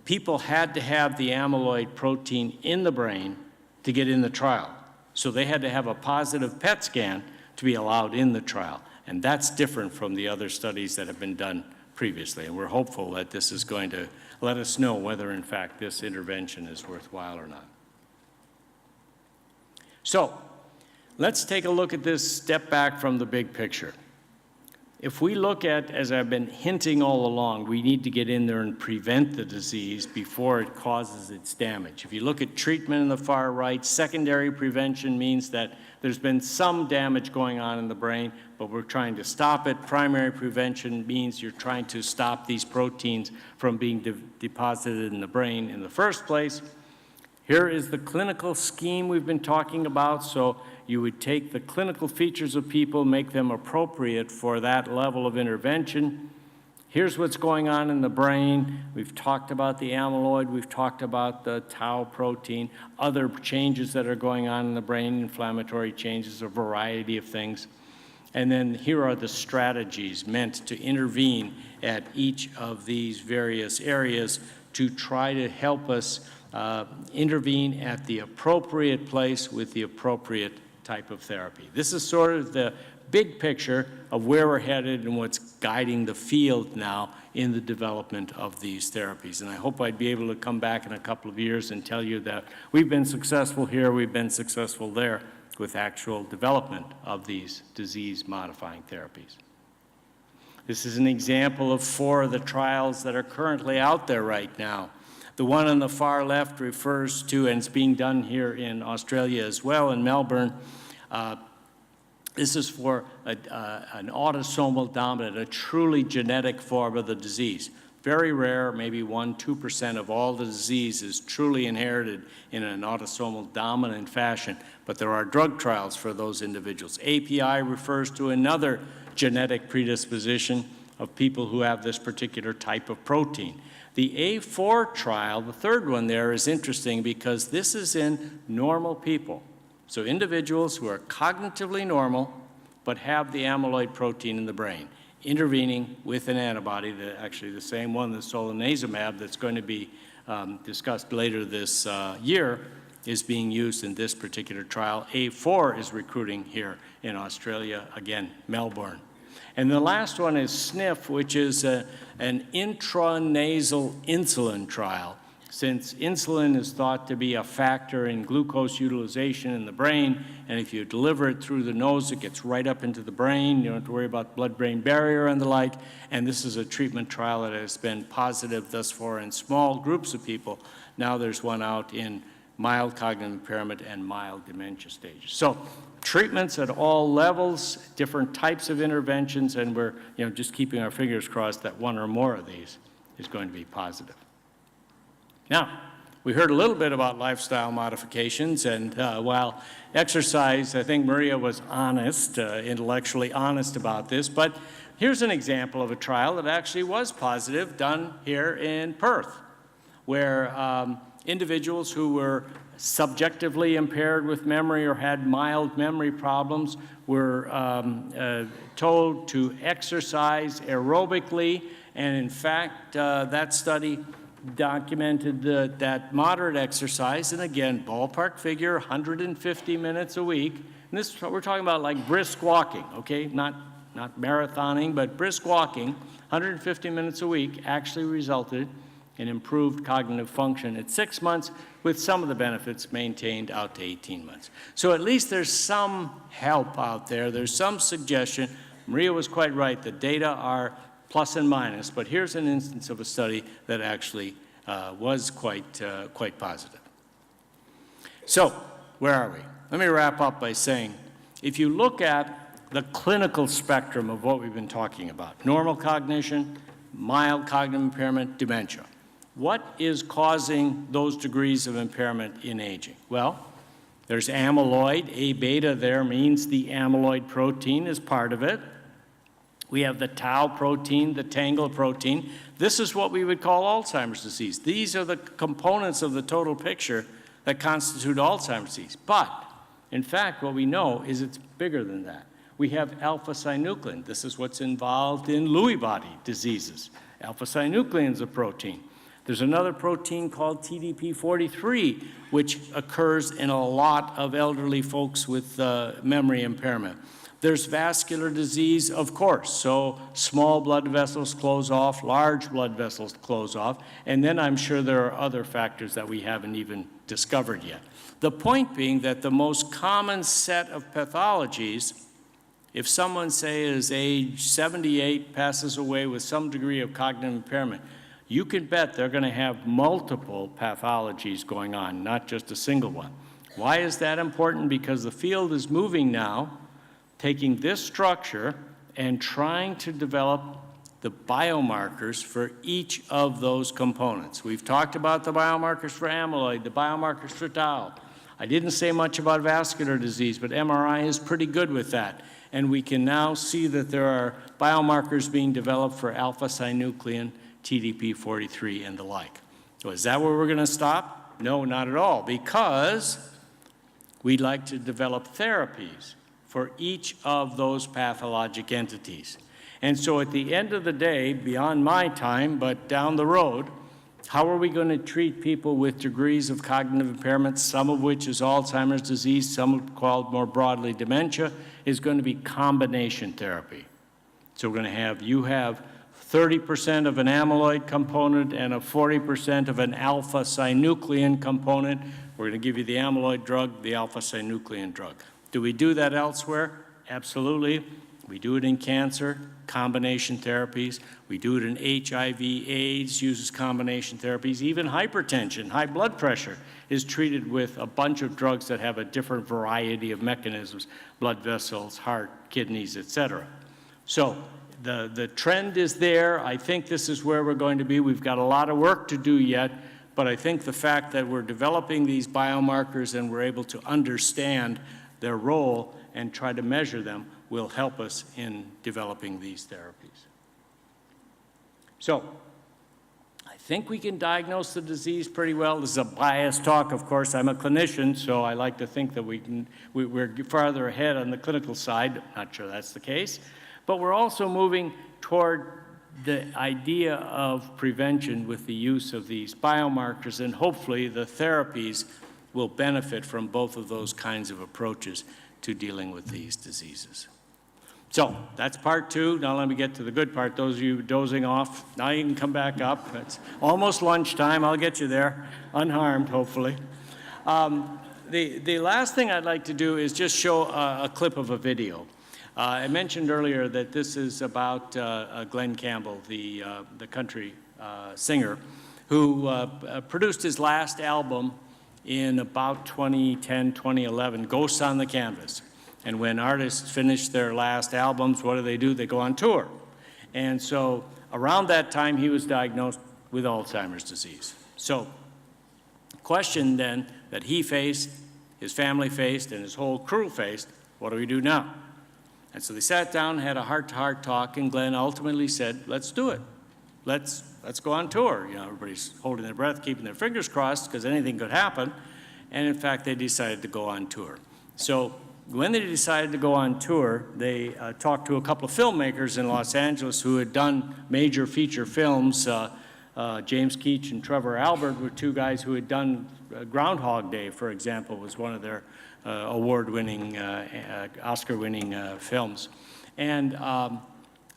people had to have the amyloid protein in the brain to get in the trial. So they had to have a positive PET scan to be allowed in the trial. And that's different from the other studies that have been done previously. And we're hopeful that this is going to let us know whether, in fact, this intervention is worthwhile or not. So let's take a look at this step back from the big picture. If we look at, as I've been hinting all along, we need to get in there and prevent the disease before it causes its damage. If you look at treatment in the far right, secondary prevention means that there's been some damage going on in the brain, but we're trying to stop it. Primary prevention means you're trying to stop these proteins from being deposited in the brain in the first place. Here is the clinical scheme we've been talking about. So you would take the clinical features of people, make them appropriate for that level of intervention. Here's what's going on in the brain. We've talked about the amyloid. We've talked about the tau protein, other changes that are going on in the brain, inflammatory changes, a variety of things. And then here are the strategies meant to intervene at each of these various areas to try to help us intervene at the appropriate place with the appropriate type of therapy. This is sort of the big picture of where we're headed and what's guiding the field now in the development of these therapies. And I hope I'd be able to come back in a couple of years and tell you that we've been successful here, we've been successful there with actual development of these disease-modifying therapies. This is an example of 4 of the trials that are currently out there right now. The one on the far left refers to, and it's being done here in Australia as well, in Melbourne. This is for an autosomal dominant, a truly genetic form of the disease. Very rare, maybe 1–2% of all the disease is truly inherited in an autosomal dominant fashion, but there are drug trials for those individuals. API refers to another genetic predisposition of people who have this particular type of protein. The A4 trial, the third one there, is interesting because this is in normal people. So individuals who are cognitively normal but have the amyloid protein in the brain, intervening with an antibody, actually the same one, the solanezumab, that's going to be discussed later this year, is being used in this particular trial. A4 is recruiting here in Australia, again, Melbourne. And the last one is SNF, which is an intranasal insulin trial. Since insulin is thought to be a factor in glucose utilization in the brain, and if you deliver it through the nose, it gets right up into the brain. You don't have to worry about blood-brain barrier and the like. And this is a treatment trial that has been positive thus far in small groups of people. Now there's one out in mild cognitive impairment and mild dementia stages. So treatments at all levels, different types of interventions, and we're just keeping our fingers crossed that one or more of these is going to be positive. Now, we heard a little bit about lifestyle modifications, and while exercise, I think Maria was honest, intellectually honest about this, but here's an example of a trial that actually was positive, done here in Perth, where individuals who were subjectively impaired with memory or had mild memory problems were told to exercise aerobically, and in fact, that study documented that moderate exercise, and again, ballpark figure, 150 minutes a week, and this we're talking about like brisk walking, okay, not marathoning, but brisk walking, 150 minutes a week actually resulted in improved cognitive function at 6 months, with some of the benefits maintained out to 18 months. So at least there's some help out there. There's some suggestion. Maria was quite right. The data are plus and minus, but here's an instance of a study that actually was quite positive. So where are we? Let me wrap up by saying, if you look at the clinical spectrum of what we've been talking about, normal cognition, mild cognitive impairment, dementia, what is causing those degrees of impairment in aging? Well, there's amyloid. A beta there means the amyloid protein is part of it. We have the tau protein, the tangle protein. This is what we would call Alzheimer's disease. These are the components of the total picture that constitute Alzheimer's disease. But, in fact, what we know is it's bigger than that. We have alpha-synuclein. This is what's involved in Lewy body diseases. Alpha-synuclein is a protein. There's another protein called TDP43, which occurs in a lot of elderly folks with memory impairment. There's vascular disease, of course, so small blood vessels close off, large blood vessels close off, and then I'm sure there are other factors that we haven't even discovered yet. The point being that the most common set of pathologies, if someone, say, is age 78, passes away with some degree of cognitive impairment, you can bet they're going to have multiple pathologies going on, not just a single one. Why is that important? Because the field is moving now, taking this structure and trying to develop the biomarkers for each of those components. We've talked about the biomarkers for amyloid, the biomarkers for tau. I didn't say much about vascular disease, but MRI is pretty good with that. And we can now see that there are biomarkers being developed for alpha-synuclein, TDP43, and the like. So is that where we're going to stop? No, not at all, because we'd like to develop therapies for each of those pathologic entities. And so at the end of the day, beyond my time, but down the road, how are we going to treat people with degrees of cognitive impairment, some of which is Alzheimer's disease, some called more broadly dementia, is going to be combination therapy. So we're going to have, you have 30% of an amyloid component and a 40% of an alpha-synuclein component. We're going to give you the amyloid drug, the alpha-synuclein drug. Do we do that elsewhere? Absolutely. We do it in cancer, combination therapies. We do it in HIV/AIDS, uses combination therapies. Even hypertension, high blood pressure, is treated with a bunch of drugs that have a different variety of mechanisms, blood vessels, heart, kidneys, et cetera. So the trend is there. I think this is where we're going to be. We've got a lot of work to do yet, but I think the fact that we're developing these biomarkers and we're able to understand their role and try to measure them will help us in developing these therapies. So, I think we can diagnose the disease pretty well. This is a biased talk, of course. I'm a clinician, so I like to think that we're farther ahead on the clinical side. Not sure that's the case. But we're also moving toward the idea of prevention with the use of these biomarkers, and hopefully the therapies will benefit from both of those kinds of approaches to dealing with these diseases. So that's part two. Now let me get to the good part. Those of you dozing off, now you can come back up. It's almost lunchtime. I'll get you there, unharmed, hopefully. The last thing I'd like to do is just show a clip of a video. I mentioned earlier that this is about Glenn Campbell, the country singer, who produced his last album in about 2010, 2011, Ghosts on the Canvas. And when artists finish their last albums, what do? They go on tour. And so around that time, he was diagnosed with Alzheimer's disease. So the question then that he faced, his family faced, and his whole crew faced, what do we do now? And so they sat down, had a heart-to-heart talk, and Glenn ultimately said, let's do it. Let's go on tour. You know, everybody's holding their breath, keeping their fingers crossed, because anything could happen. And in fact, they decided to go on tour. So when they decided to go on tour, they talked to a couple of filmmakers in Los Angeles who had done major feature films. James Keach and Trevor Albert were two guys who had done Groundhog Day, for example, was one of their award-winning, Oscar-winning films. And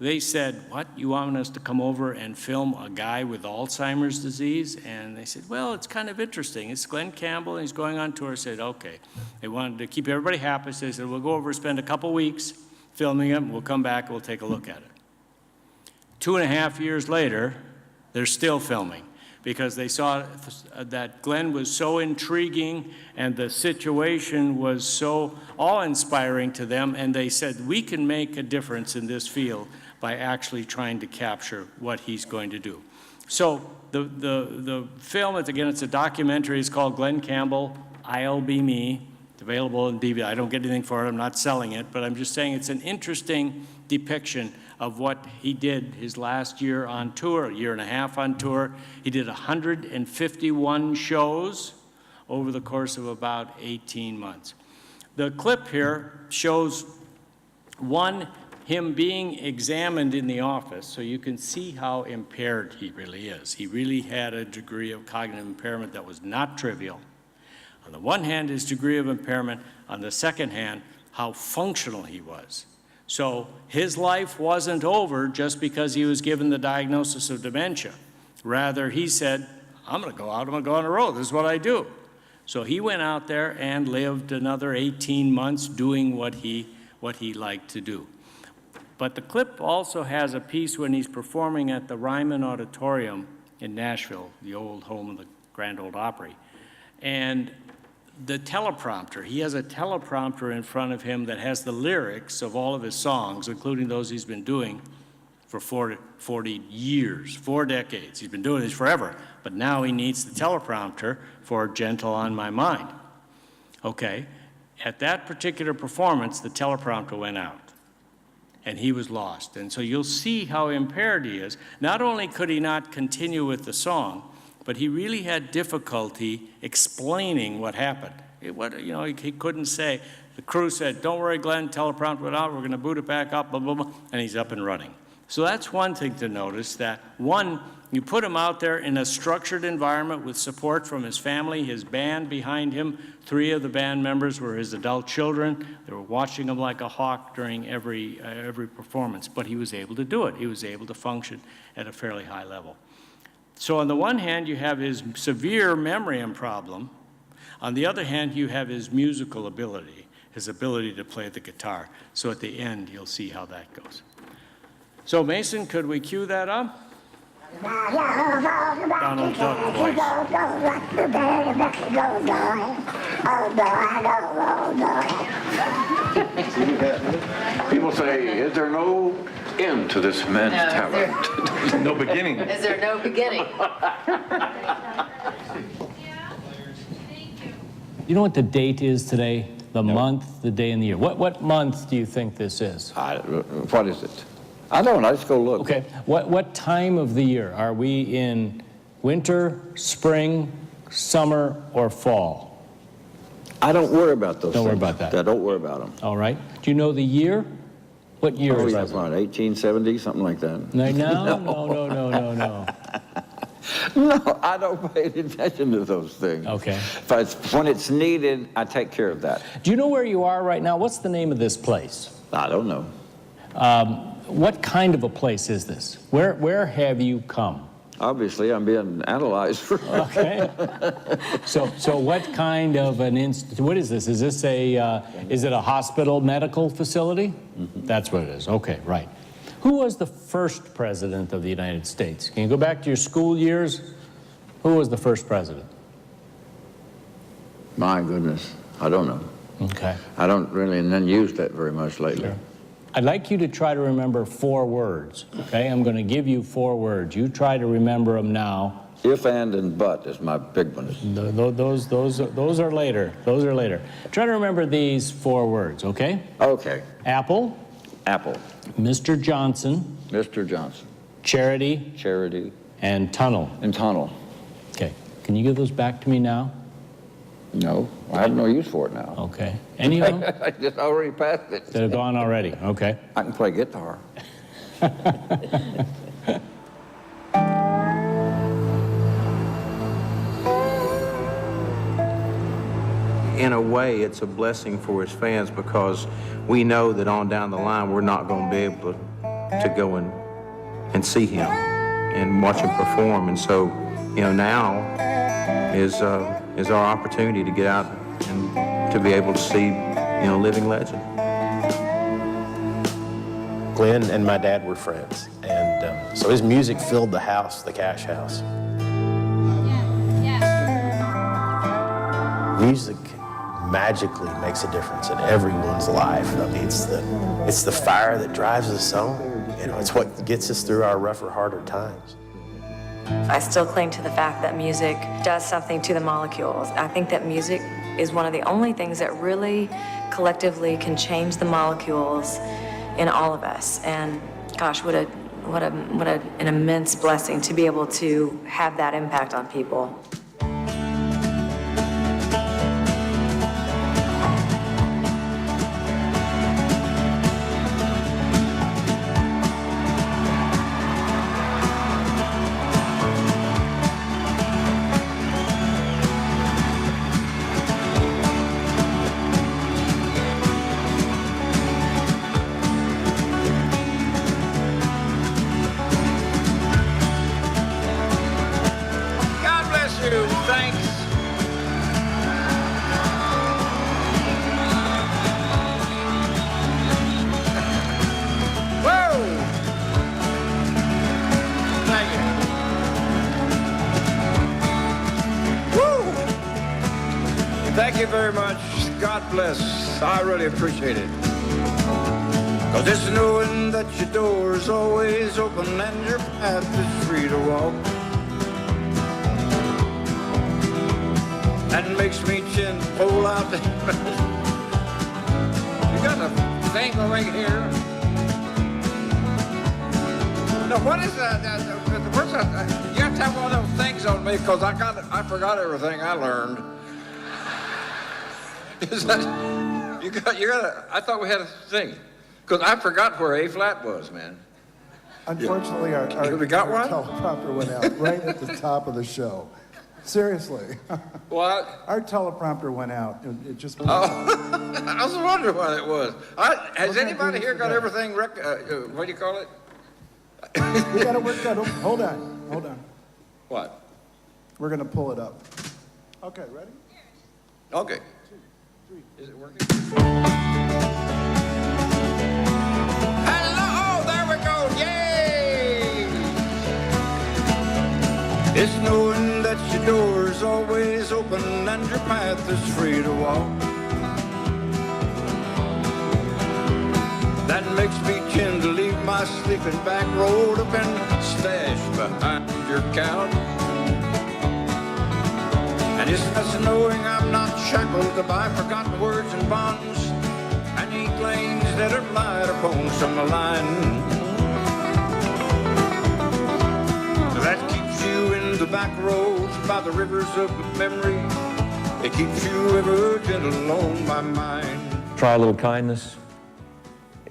they said, what, you want us to come over and film a guy with Alzheimer's disease? And they said, well, it's kind of interesting. It's Glenn Campbell, and he's going on tour. I said, okay. They wanted to keep everybody happy, so they said, we'll go over, spend a couple weeks filming him, we'll come back, we'll take a look at it. 2.5 years later, they're still filming, because they saw that Glenn was so intriguing and the situation was so awe-inspiring to them, and they said, we can make a difference in this field by actually trying to capture what he's going to do. So the film, it's a documentary. It's called Glenn Campbell, I'll Be Me. It's available on DVD. I don't get anything for it. I'm not selling it, but I'm just saying it's an interesting depiction of what he did his last year on tour, a year and a half on tour. He did 151 shows over the course of about 18 months. The clip here shows one, him being examined in the office, so you can see how impaired he really is. He really had a degree of cognitive impairment that was not trivial. On the one hand, his degree of impairment. On the second hand, how functional he was. So his life wasn't over just because he was given the diagnosis of dementia. Rather, he said, I'm going to go out, I'm going to go on the road. This is what I do. So he went out there and lived another 18 months doing what he liked to do. But the clip also has a piece when he's performing at the Ryman Auditorium in Nashville, the old home of the Grand Ole Opry. And the teleprompter, he has a teleprompter in front of him that has the lyrics of all of his songs, including those he's been doing for 40 years, 4 decades. He's been doing this forever, but now he needs the teleprompter for Gentle on My Mind. Okay, at that particular performance, the teleprompter went out, and he was lost. And so you'll see how impaired he is. Not only could he not continue with the song, but he really had difficulty explaining what happened. He couldn't say, the crew said, don't worry, Glenn, teleprompter went out, we're going to boot it back up, blah, blah, blah, and he's up and running. So that's one thing to notice, that one, you put him out there in a structured environment with support from his family, his band behind him. 3 of the band members were his adult children. They were watching him like a hawk during every performance, but he was able to do it. He was able to function at a fairly high level. So on the one hand, you have his severe memory problem. On the other hand, you have his musical ability, his ability to play the guitar. So at the end, you'll see how that goes. So Mason, could we cue that up? Donald Duck voice. People say, is there no end to this man's talent? No beginning. Is there no beginning? You know what the date is today? The month, the day, and the year. What month do you think this is? What is it? I don't know. Let's go look. Okay. What time of the year? Are we in winter, spring, summer, or fall? I don't worry about those Don't worry things. about that. I don't worry about them. All right. Do you know the year? What year Oh, is yeah, that? what, 1870, something like that? No. No. No, I don't pay attention to those things. Okay. When it's needed, I take care of that. Do you know where you are right now? What's the name of this place? I don't know. What kind of a place is this? Where have you come? Obviously, I'm being analyzed. Okay. So what kind of an what is this? Is this is it a hospital medical facility? Mm-hmm. That's what it is. Okay, right. Who was the first president of the United States? Can you go back to your school years? Who was the first president? My goodness, I don't know. Okay. I don't really use that very much lately. Sure. I'd like you to try to remember 4 words, okay? I'm going to give you 4 words. You try to remember them now. If, and but is my big one. Those are later. Those are later. Try to remember these 4 words, okay? Okay. Apple. Apple. Mr. Johnson. Mr. Johnson. Charity. Charity. And tunnel. And tunnel. Okay. Can you give those back to me now? No, I have no use for it now. Okay. Any of them? I just already passed it. That have gone already. Okay. I can play guitar. In a way, it's a blessing for his fans because we know that on down the line, we're not going to be able to go and see him and watch him perform. And so, now is our opportunity to get out and to be able to see, living legend. Glenn and my dad were friends, and so his music filled the house, the Cash House. Music magically makes a difference in everyone's life. I mean, it's the fire that drives us on. It's what gets us through our rougher, harder times. I still cling to the fact that music does something to the molecules. I think that music is one of the only things that really collectively can change the molecules in all of us. And gosh, what an immense blessing to be able to have that impact on people. God bless. I really appreciate it. 'Cause it's knowing that your door is always open and your path is free to walk. That makes me chin pull out the... You got a thing right here. No, what is that? What's that? You have to have one of those things on me because I forgot everything I learned. Is that, you got I thought we had a thing. Because I forgot where A flat was, man. Unfortunately, our teleprompter went out right at the top of the show. Seriously. What? Our teleprompter went out. It just... Oh, I was wondering what it was. Has anybody here got everything, what do you call it? We got to work that. Hold on. What? We're going to pull it up. Okay, ready? Okay. 2, 3. Is it working? Hello! Oh, there we go! Yay! It's knowing that your door's always open and your path is free to walk. That makes me kin to leave my sleeping bag rolled up and stashed behind your couch. And it's nice knowing I'm not shackled by forgotten words and bonds and ink lanes that are light upon some line. That keeps you in the back roads by the rivers of memory. It keeps you ever gentle on my mind. Try a little kindness.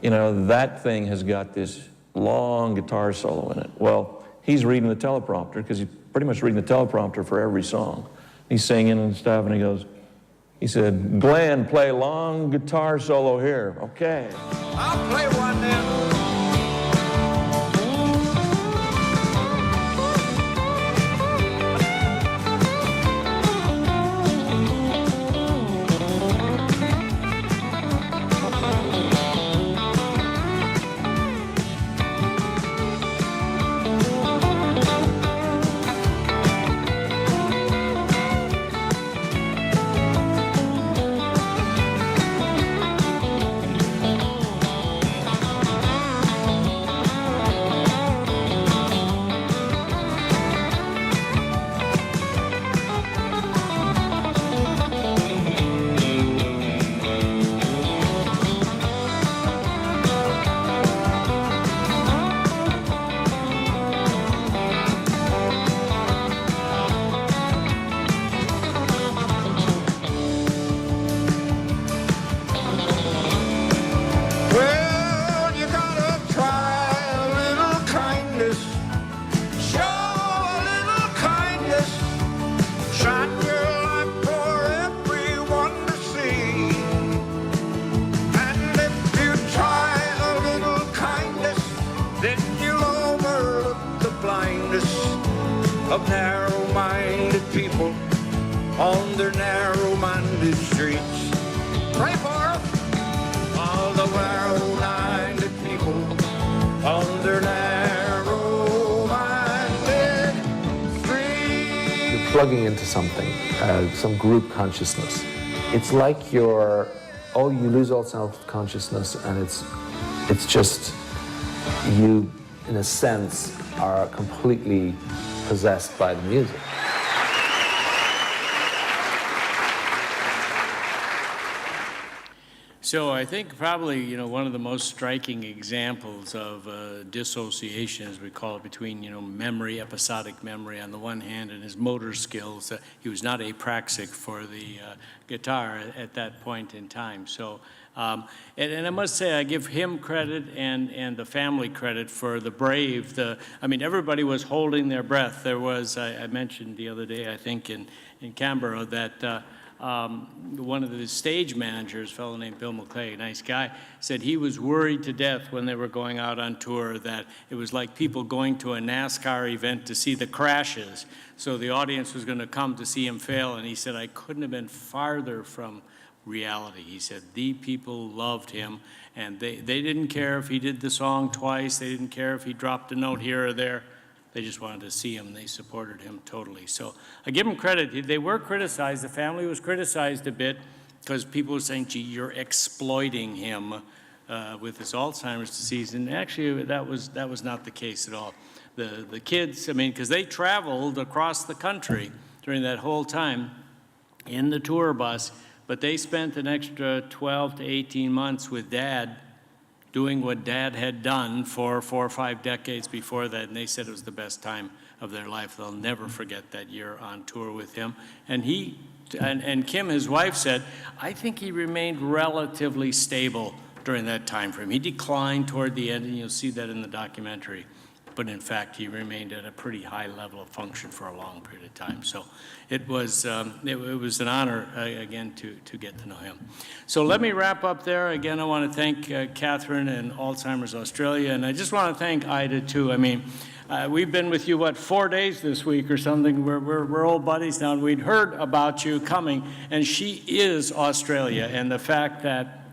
You know, that thing has got this long guitar solo in it. Well, he's reading the teleprompter because he's pretty much reading the teleprompter for every song. He's singing and stuff, and he said, Glenn, play long guitar solo here. Okay. I'll play one then. Of narrow-minded people on their narrow-minded streets. Pray for all the narrow-minded people on their narrow-minded streets. You're plugging into something, some group consciousness. It's like you lose all self-consciousness, and it's just you, in a sense, are completely possessed by the music. So I think probably, one of the most striking examples of dissociation, as we call it, between, memory, episodic memory on the one hand, and his motor skills. He was not apraxic for the guitar at that point in time. So, and I must say, I give him credit and the family credit for the brave. Everybody was holding their breath. There was, I mentioned the other day, I think in Canberra, that one of the stage managers, a fellow named Bill McClay, a nice guy, said he was worried to death when they were going out on tour that it was like people going to a NASCAR event to see the crashes. So the audience was going to come to see him fail, and he said, I couldn't have been farther from reality. He said the people loved him, and they didn't care if he did the song twice. They didn't care if he dropped a note here or there. They just wanted to see him. They supported him totally. So I give him credit. They were criticized. The family was criticized a bit because people were saying, gee, you're exploiting him with his Alzheimer's disease, and actually that was not the case at all. The kids, I mean, because they traveled across the country during that whole time in the tour bus, but they spent an extra 12 to 18 months with Dad doing what Dad had done for 4 or 5 decades before that, and they said it was the best time of their life. They'll never forget that year on tour with him. And and Kim, his wife, said, I think he remained relatively stable during that time frame. He declined toward the end, and you'll see that in the documentary. But in fact, he remained at a pretty high level of function for a long period of time. So it was an honor, again, to get to know him. So let me wrap up there. Again, I want to thank Catherine and Alzheimer's Australia, and I just want to thank Ida, too. I mean, we've been with you, 4 days this week or something. We're old buddies now, and we'd heard about you coming, and she is Australia. And the fact that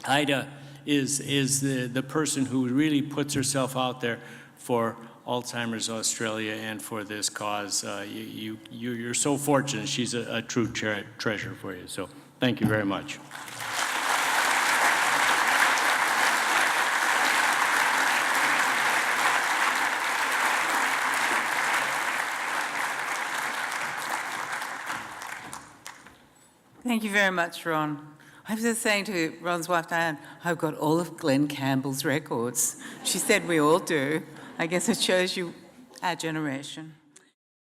Ida is the person who really puts herself out there for Alzheimer's Australia and for this cause. You're so fortunate. She's a true treasure for you. So thank you very much. Thank you very much, Ron. I was just saying to Ron's wife, Diane, I've got all of Glenn Campbell's records. She said we all do. I guess it shows you our generation.